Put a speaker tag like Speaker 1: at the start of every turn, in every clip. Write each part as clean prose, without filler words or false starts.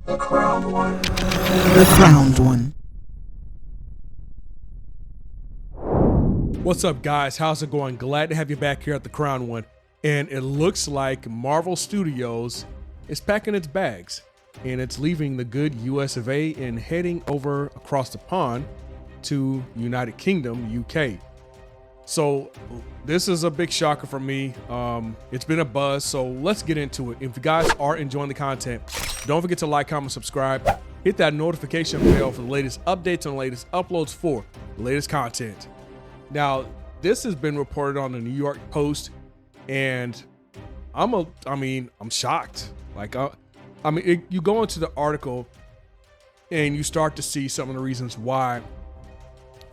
Speaker 1: The crowned one.
Speaker 2: The crowned one.
Speaker 3: What's up, guys? How's it going? Glad to have you back here at the Crown One. And it looks like Marvel Studios is packing its bags and it's leaving the good US of A and heading over across the pond to United Kingdom, UK. So this is a big shocker for me. It's been a buzz, so let's get into it. If you guys are enjoying the content, don't forget to like, comment, subscribe. Hit that notification bell for the latest updates and latest uploads for the latest content. Now, this has been reported on the New York Post, and I'm shocked. You go into the article and you start to see some of the reasons why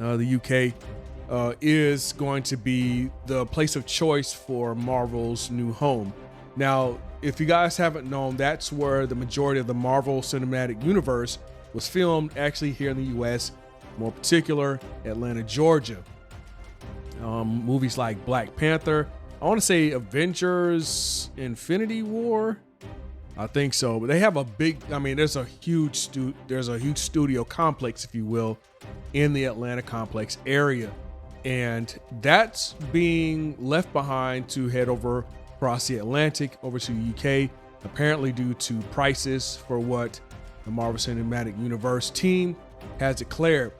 Speaker 3: the UK is going to be the place of choice for Marvel's new home. Now, if you guys haven't known, that's where the majority of the Marvel Cinematic Universe was filmed, actually here in the US, more particular, Atlanta, Georgia. Movies like Black Panther, I want to say Avengers Infinity War, I think so, but they have a big, there's a huge studio complex, if you will, in the Atlanta complex area. And that's being left behind to head over across the Atlantic over to the UK, apparently due to prices for what the Marvel Cinematic Universe team has declared.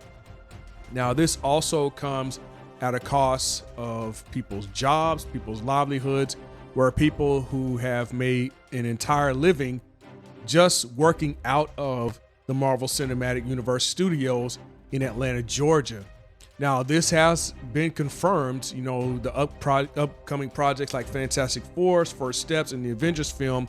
Speaker 3: Now, this also comes at a cost of people's jobs, people's livelihoods, where people who have made an entire living just working out of the Marvel Cinematic Universe studios in Atlanta, Georgia. Now, this has been confirmed, the upcoming projects like Fantastic Four, First Steps, and the Avengers film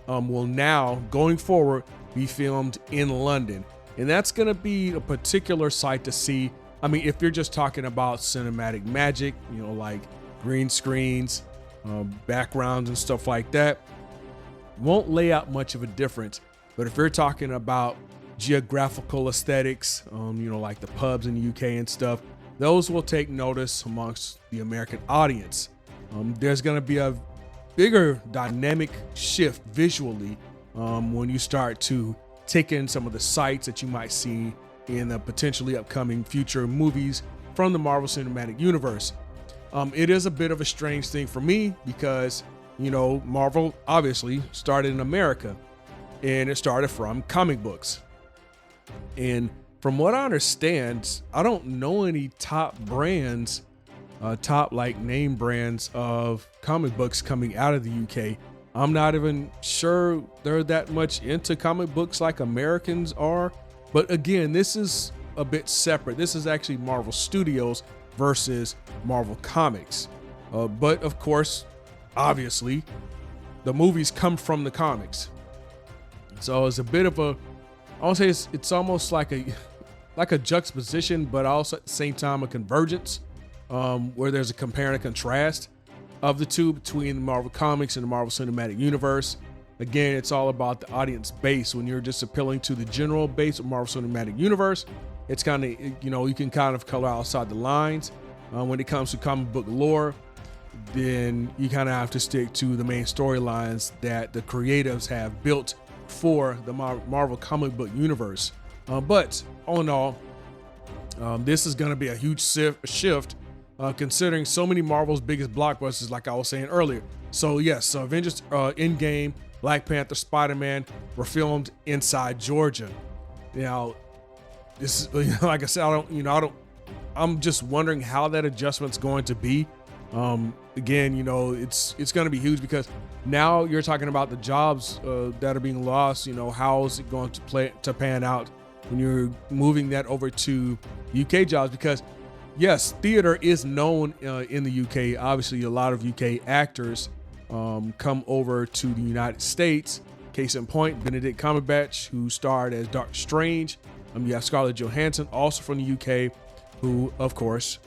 Speaker 3: will now, going forward, be filmed in London. And that's going to be a particular sight to see. If you're just talking about cinematic magic, like green screens, backgrounds and stuff like that, won't lay out much of a difference. But if you're talking about geographical aesthetics, like the pubs in the UK and stuff, those will take notice amongst the American audience. There's going to be a bigger dynamic shift visually when you start to take in some of the sights that you might see in the potentially upcoming future movies from the Marvel Cinematic Universe. It is a bit of a strange thing for me because, Marvel obviously started in America and it started from comic books. And from what I understand, I don't know any top brands, name brands of comic books coming out of the UK. I'm not even sure they're that much into comic books like Americans are. But again, this is a bit separate. This is actually Marvel Studios versus Marvel Comics. But of course, obviously, the movies come from the comics. So it's a bit of a, I want to say it's almost like a juxtaposition, but also at the same time a convergence, where there's a compare and contrast of the two between the Marvel Comics and the Marvel Cinematic Universe. Again, it's all about the audience base. When you're just appealing to the general base of Marvel Cinematic Universe, it's kind of, you can kind of color outside the lines. When it comes to comic book lore, then you kind of have to stick to the main storylines that the creatives have built for the Marvel comic book universe. But all in all, this is going to be a huge shift, considering so many Marvel's biggest blockbusters, like I was saying earlier. So yes, Avengers Endgame, Black Panther, Spider-Man were filmed inside Georgia. Now, this is, like I said, I'm just wondering how that adjustment's going to be. Again, it's going to be huge because now you're talking about the jobs that are being lost. How is it going to pan out when you're moving that over to UK jobs? Because yes, theater is known in the UK. Obviously, a lot of UK actors come over to the United States. Case in point, Benedict Cumberbatch, who starred as Doctor Strange. You have Scarlett Johansson, also from the UK, who, of course,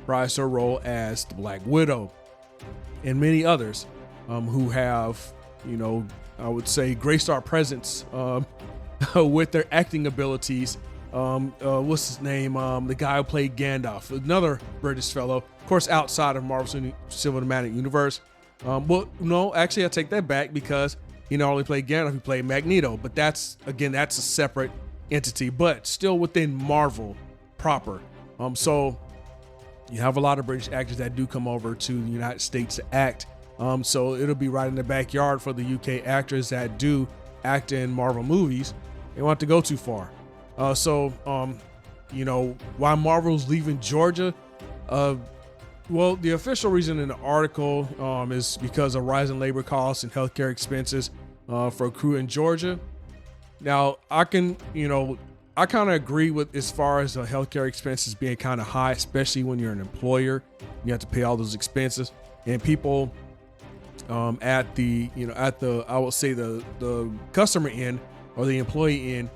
Speaker 3: reprised her role as the Black Widow, and many others who have, I would say, great star presence with their acting abilities. What's his name? The guy who played Gandalf, another British fellow, of course, outside of Marvel Cinematic Universe. Well, no, actually, I take that back because He not only played Gandalf, he played Magneto, but that's a separate entity, but still within Marvel proper. So you have a lot of British actors that do come over to the United States to act. So it'll be right in the backyard for the UK actors that do act in Marvel movies. They won't have to go too far. Why Marvel's leaving Georgia? Well, the official reason in the article is because of rising labor costs and healthcare expenses for a crew in Georgia. Now, I kind of agree with as far as the healthcare expenses being kind of high, especially when you're an employer. You have to pay all those expenses, and people at the customer end or the employee end,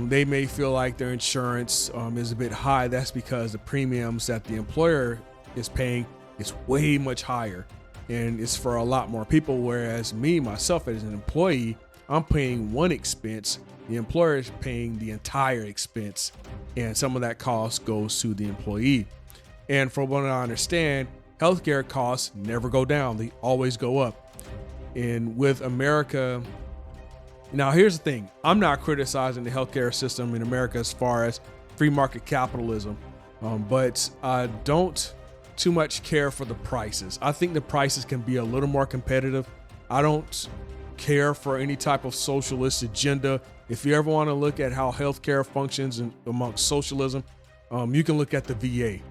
Speaker 3: they may feel like their insurance is a bit high. That's because the premiums that the employer is paying is way much higher, and it's for a lot more people. Whereas myself as an employee, I'm paying one expense. The employer is paying the entire expense, and some of that cost goes to the employee. And from what I understand, healthcare costs never go down. They always go up. And with America, now here's the thing. I'm not criticizing the healthcare system in America as far as free market capitalism, but I don't too much care for the prices. I think the prices can be a little more competitive. I don't care for any type of socialist agenda. If you ever want to look at how healthcare functions amongst socialism, you can look at the VA.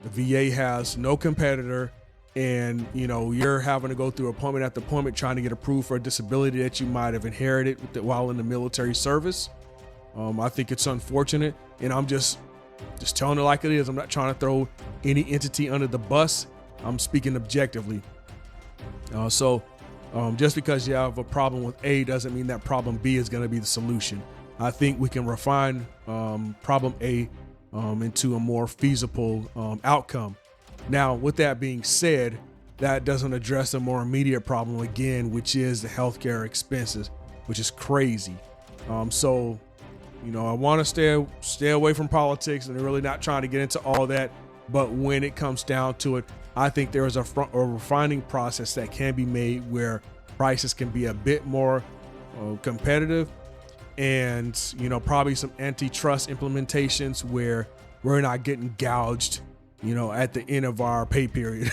Speaker 3: The VA has no competitor, and you're having to go through appointment after appointment trying to get approved for a disability that you might have inherited while in the military service. I think it's unfortunate, and I'm just telling it like it is. I'm not trying to throw any entity under the bus. I'm speaking objectively. Just because you have a problem with A doesn't mean that problem B is going to be the solution. I think we can refine problem A into a more feasible outcome. Now, with that being said, that doesn't address a more immediate problem again, which is the healthcare expenses, which is crazy. I want to stay away from politics, and really not trying to get into all that. But when it comes down to it, I think there is a refining process that can be made where prices can be a bit more competitive, and probably some antitrust implementations where we're not getting gouged at the end of our pay period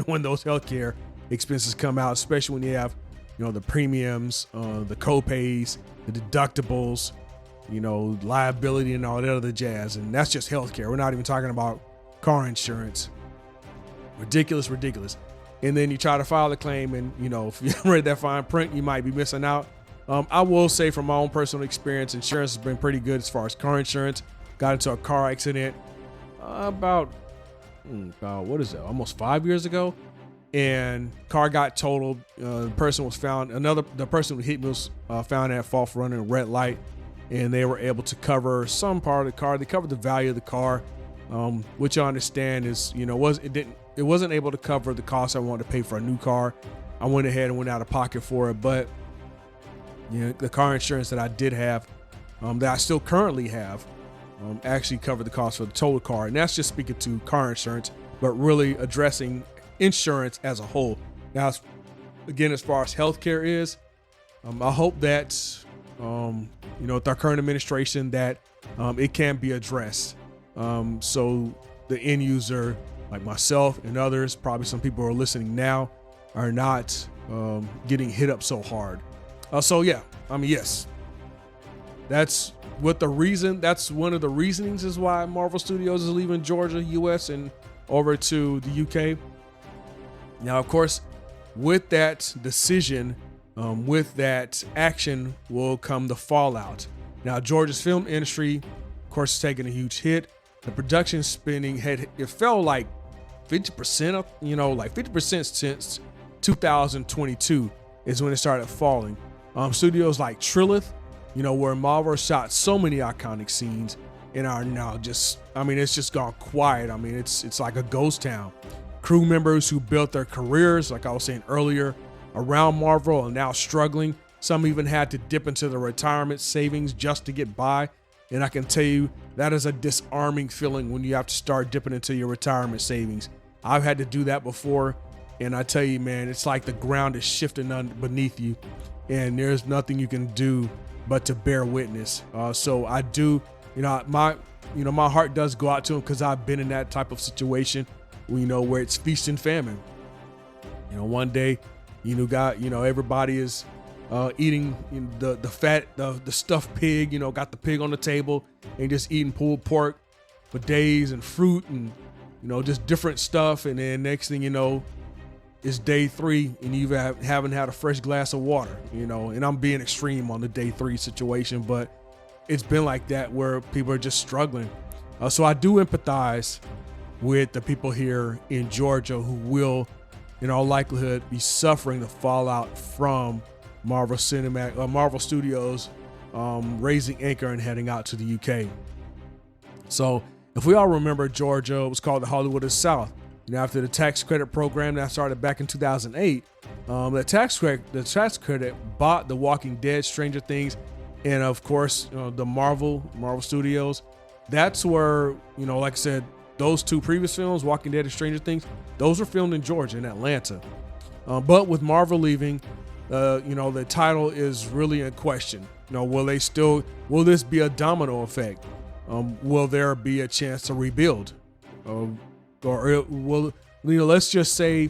Speaker 3: when those healthcare expenses come out, especially when you have the premiums, the co-pays, the deductibles, liability, and all that other jazz. And that's just healthcare. We're not even talking about car insurance. Ridiculous. And then you try to file a claim, and if you haven't read that fine print, you might be missing out. I will say from my own personal experience, insurance has been pretty good as far as car insurance. Got into a car accident about almost 5 years ago, and car got totaled. The person who hit me was found at fault for running a red light, and they were able to cover some part of the car. They covered the value of the car, which I understand is it wasn't able to cover the cost I wanted to pay for a new car. I went ahead and went out of pocket for it, but the car insurance that I did have, that I still currently have, actually covered the cost for the total car. And that's just speaking to car insurance, but really addressing insurance as a whole. Now, again, as far as healthcare is, I hope that with our current administration that it can be addressed, so the end user, like myself and others, probably some people who are listening now, are not getting hit up so hard. Yes, that's one of the reasonings is why Marvel Studios is leaving Georgia, US, and over to the UK. Now, of course, with that decision, with that action will come the fallout. Now, Georgia's film industry, of course, is taking a huge hit. The production spending it fell like 50%, 50% since 2022 is when it started falling. Studios like Trilith, where Marvel shot so many iconic scenes and are now it's just gone quiet. It's like a ghost town. Crew members who built their careers, like I was saying earlier, around Marvel are now struggling. Some even had to dip into their retirement savings just to get by. And I can tell you that is a disarming feeling when you have to start dipping into your retirement savings. I've had to do that before. And I tell you, man, it's like the ground is shifting beneath you. and there's nothing you can do but to bear witness. So I do, my heart does go out to them, because I've been in that type of situation, where it's feast and famine. One day, everybody is eating the fat, the stuffed pig, got the pig on the table and just eating pulled pork for days, and fruit, and just different stuff. And then next thing you know, it's day 3 and you haven't had a fresh glass of water, and I'm being extreme on the day 3 situation, but it's been like that where people are just struggling. So I do empathize with the people here in Georgia who will, in all likelihood, be suffering the fallout from Marvel Studios raising anchor and heading out to the UK. So if we all remember, Georgia was called the Hollywood of the South. After the tax credit program that started back in 2008, the tax credit bought The Walking Dead, Stranger Things, and of course, the Marvel Studios. That's where, like I said, those 2 previous films, Walking Dead and Stranger Things, those were filmed in Georgia, in Atlanta. But with Marvel leaving, the title is really in question. Will this be a domino effect? Will there be a chance to rebuild? Or will, let's just say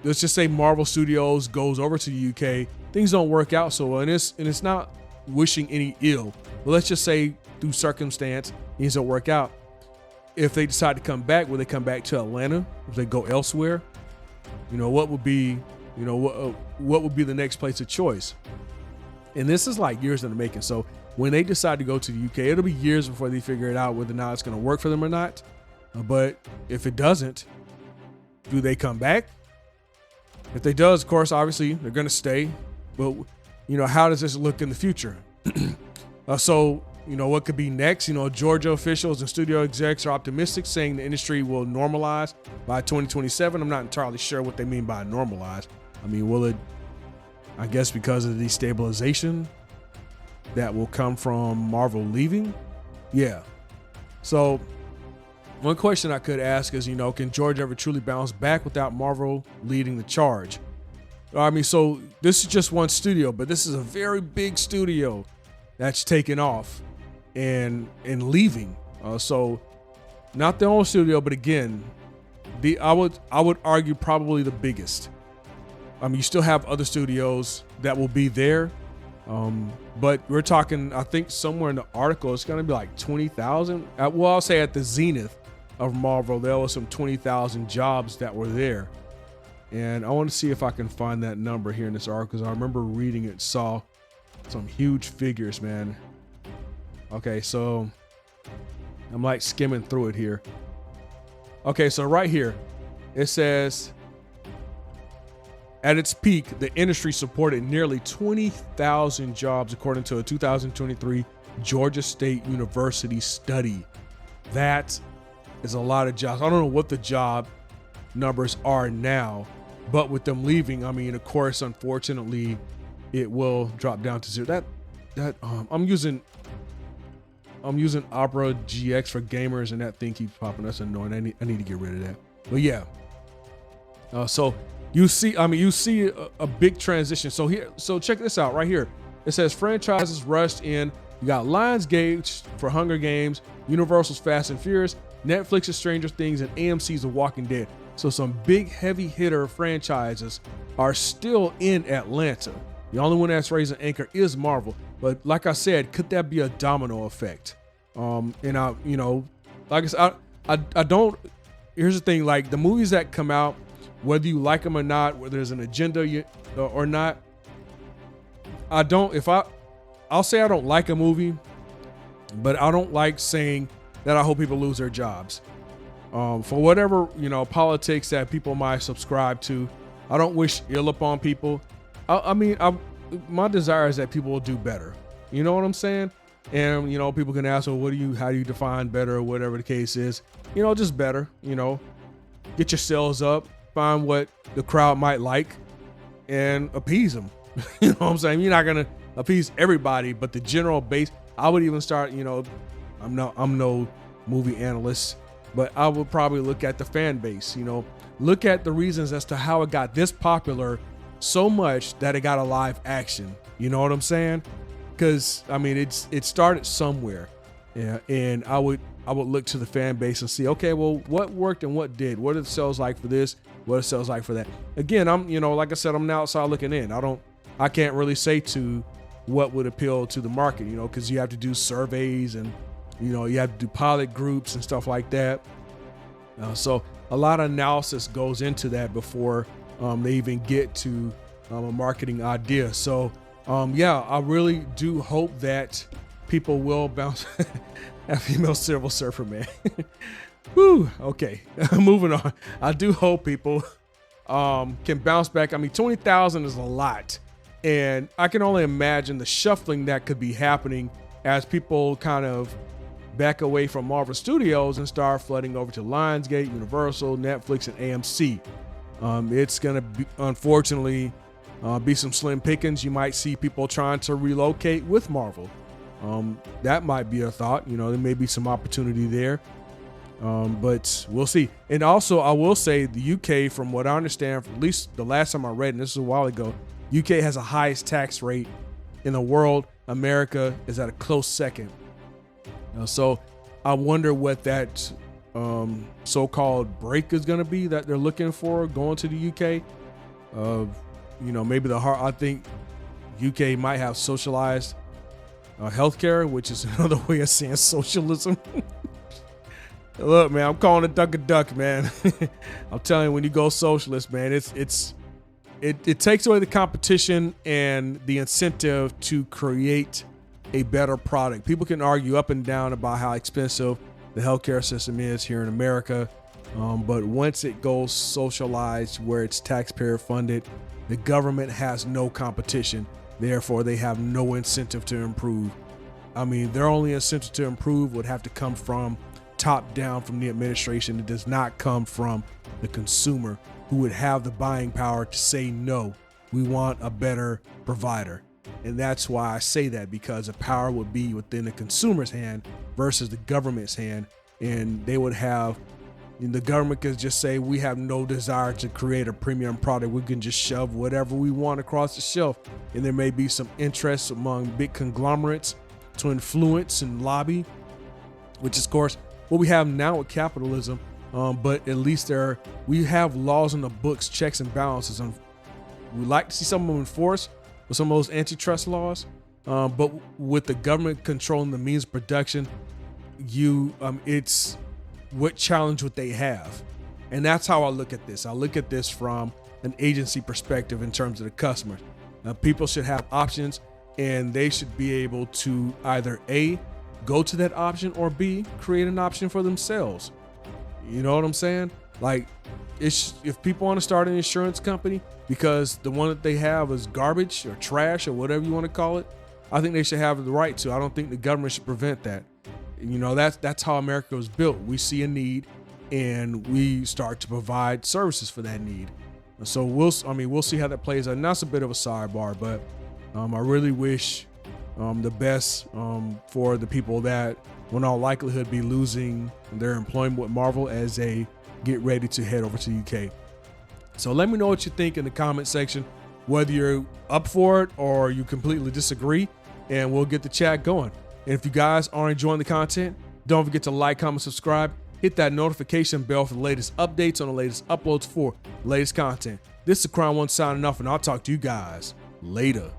Speaker 3: Marvel Studios goes over to the UK, things don't work out so well, and it's not wishing any ill, but let's just say through circumstance things don't work out. If they decide to come back, will they come back to Atlanta? If they go elsewhere, what would be the next place of choice? And this is like years in the making. So when they decide to go to the UK, it'll be years before they figure it out whether or not it's going to work for them or not. But if it doesn't, do they come back? If they does, of course, obviously they're going to stay. But, how does this look in the future? So, what could be next? Georgia officials and studio execs are optimistic, saying the industry will normalize by 2027. I'm not entirely sure what they mean by normalize. Will it, I guess, because of the destabilization that will come from Marvel leaving? Yeah. So one question I could ask is, can Georgia ever truly bounce back without Marvel leading the charge? So this is just one studio, but this is a very big studio that's taken off and leaving. So not the only studio, but again, I would argue probably the biggest. You still have other studios that will be there, but we're talking, I think somewhere in the article, it's going to be like 20,000. I'll say at the zenith of Marvel, there was some 20,000 jobs that were there. And I want to see if I can find that number here in this article, because I remember reading it, saw some huge figures, man. Okay, so I'm like skimming through it here. Okay, so right here, it says, at its peak, the industry supported nearly 20,000 jobs, according to a 2023 Georgia State University study. That is a lot of jobs. I don't know what the job numbers are now, but with them leaving, of course, unfortunately, it will drop down to 0. I'm using Opera GX for gamers, and that thing keeps popping. That's annoying. I need to get rid of that. But yeah. So you see a big transition. So check this out right here. It says franchises rushed in. You got Lionsgate for Hunger Games, Universal's Fast and Furious, Netflix's Stranger Things, and AMC's The Walking Dead. So some big heavy hitter franchises are still in Atlanta. The only one that's raising anchor is Marvel. But like I said, could that be a domino effect? Like I said, I don't. Here's the thing: like the movies that come out, whether you like them or not, whether there's an agenda or not, I don't. I'll say I don't like a movie, but I don't like saying that I hope people lose their jobs. For whatever politics that people might subscribe to, I don't wish ill upon people. My desire is that people will do better. You know what I'm saying? And people can ask, well, how do you define better, or whatever the case is? Just better. Get your sales up, find what the crowd might like, and appease them. You know what I'm saying? You're not gonna appease everybody, but the general base. I would even start. I'm no movie analyst, but I would probably look at the fan base. Look at the reasons as to how it got this popular so much that it got a live action. You know what I'm saying? Because I mean, it started somewhere, yeah. And I would look to the fan base and see, okay, well, what worked and what did? What are the sales like for this? What are the sales like for that? Again, I'm, like I said, I'm now outside looking in. I can't really say to what would appeal to the market, because you have to do surveys and, you have to do pilot groups and stuff like that. So a lot of analysis goes into that before they even get to a marketing idea. So, I really do hope that people will bounce. A female Silver Surfer, man. Whew, okay, moving on. I do hope people can bounce back. I mean, 20,000 is a lot. And I can only imagine the shuffling that could be happening as people kind of back away from Marvel Studios and start flooding over to Lionsgate, Universal, Netflix, and AMC. It's going to be, unfortunately, be some slim pickings. You might see people trying to relocate with Marvel. That might be a thought. There may be some opportunity there. But we'll see. And also, I will say the UK, from what I understand, at least the last time I read, and this was a while ago, UK has the highest tax rate in the world. America is at a close second. So I wonder what that so-called break is going to be that they're looking for going to the UK. Maybe I think UK might have socialized healthcare, which is another way of saying socialism. Look, man, I'm calling a duck a duck, man. I'm telling you, when you go socialist, man, it takes away the competition and the incentive to create a better product. People can argue up and down about how expensive the healthcare system is here in America, but once it goes socialized, where it's taxpayer funded, the government has no competition. Therefore, they have no incentive to improve. I mean, their only incentive to improve would have to come from top down from the administration. It does not come from the consumer, who would have the buying power to say, no, we want a better provider. And that's why I say that, because the power would be within the consumer's hand versus the government's hand. And they would have, the government could just say, we have no desire to create a premium product. We can just shove whatever we want across the shelf. And there may be some interest among big conglomerates to influence and lobby, which is, of course, what we have now with capitalism. But at least we have laws in the books, checks and balances. And we like to see some of them enforced with some of those antitrust laws. But with the government controlling the means of production, it's what challenge would they have? And that's how I look at this. I look at this from an agency perspective in terms of the customers. Now, people should have options, and they should be able to either A, go to that option, or B, create an option for themselves. You know what I'm saying? Like, if people want to start an insurance company because the one that they have is garbage or trash or whatever you want to call it, I think they should have the right to. I don't think the government should prevent that. That's how America was built. We see a need and we start to provide services for that need. So we'll see how that plays out. And that's a bit of a sidebar, but I really wish the best for the people that will in all likelihood be losing their employment with Marvel as they get ready to head over to the UK. So let me know what you think in the comment section, whether you're up for it or you completely disagree, and we'll get the chat going. And if you guys are enjoying the content, don't forget to like, comment, subscribe, hit that notification bell for the latest updates on the latest uploads for latest content. This is Crown One signing off, and I'll talk to you guys later.